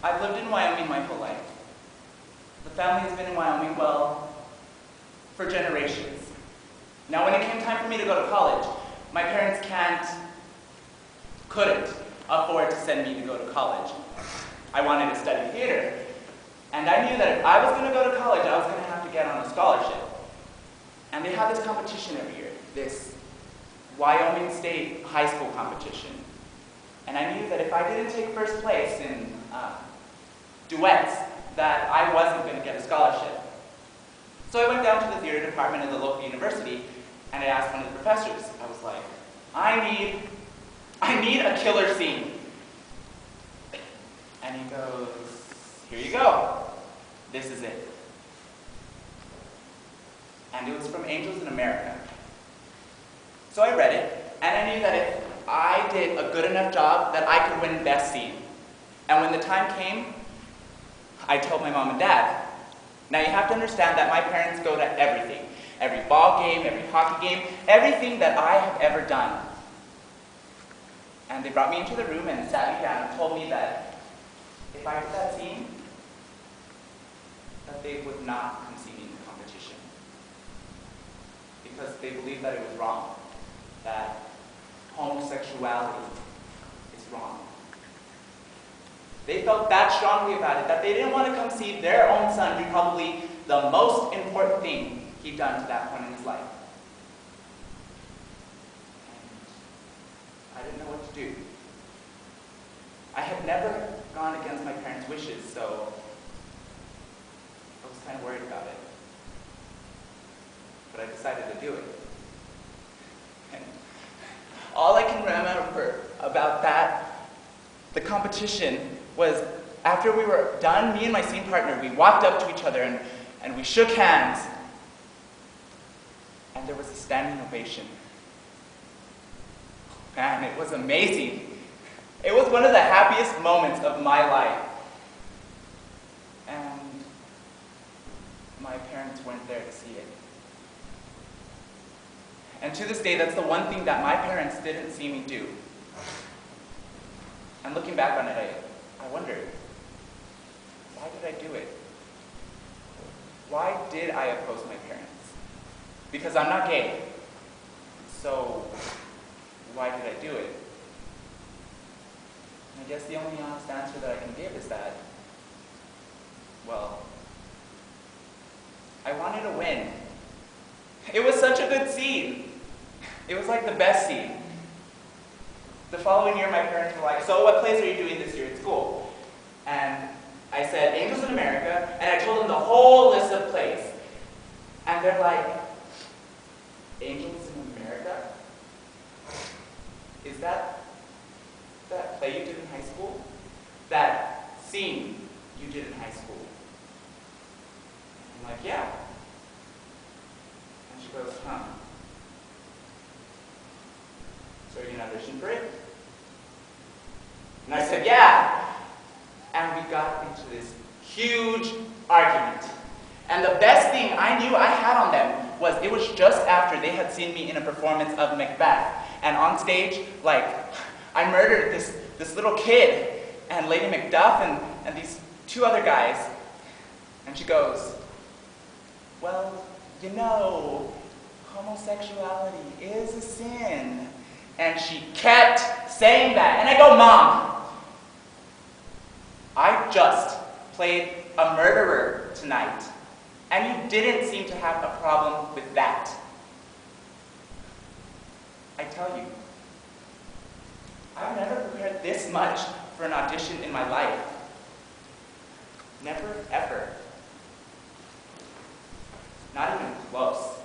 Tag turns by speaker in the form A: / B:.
A: I've lived in Wyoming my whole life. The family has been in Wyoming, well, for generations. Now, when it came time for me to go to college, my parents couldn't afford to send me to go to college. I wanted to study theater, and I knew that if I was going to go to college, I was going to have to get on a scholarship. And they have this competition every year, this Wyoming State high school competition. And I knew that if I didn't take first place in duets, that I wasn't going to get a scholarship. So I went down to the theater department of the local university, and I asked one of the professors. I was like, I need a killer scene. And he goes, here you go. This is it. And it was from Angels in America. So I read it, and I knew that if I did a good enough job, that I could win best scene. And when the time came, I told my mom and dad. Now you have to understand that my parents go to everything. Every ball game, every hockey game, everything that I have ever done. And they brought me into the room and sat me down and told me that if I did that scene, that they would not come see me in the competition. Because they believed that it was wrong. That homosexuality is wrong. They felt that strongly about it, that they didn't want to come see their own son do probably the most important thing he'd done to that point in his life. And I didn't know what to do. I had never gone against my parents' wishes, so I was kind of worried about it. But I decided to do it. And all I can remember about the competition, was after we were done, me and my scene partner, we walked up to each other and we shook hands. And there was a standing ovation. Man, it was amazing. It was one of the happiest moments of my life. And my parents weren't there to see it. And to this day, that's the one thing that my parents didn't see me do. And looking back on it, I wondered, why did I do it? Why did I oppose my parents? Because I'm not gay. So, why did I do it? And I guess the only honest answer that I can give is that, well, I wanted to win. It was such a good scene. It was like the best scene. The following year, my parents were like, so what plays are you doing this year at school? And I said, Angels in America, and I told them the whole list of plays. And they're like, Angels in America? Is that play you did in high school? That scene you did in high school? I'm like, yeah. And she goes, huh. So are you going to audition for it? And I said, yeah. And we got into this huge argument. And the best thing I knew I had on them was it was just after they had seen me in a performance of Macbeth. And on stage, like, I murdered this little kid and Lady Macduff and these two other guys. And she goes, well, you know, homosexuality is a sin. And she kept saying that. And I go, Mom, I just played a murderer tonight. And you didn't seem to have a problem with that. I tell you, I've never prepared this much for an audition in my life. Never, ever. Not even close.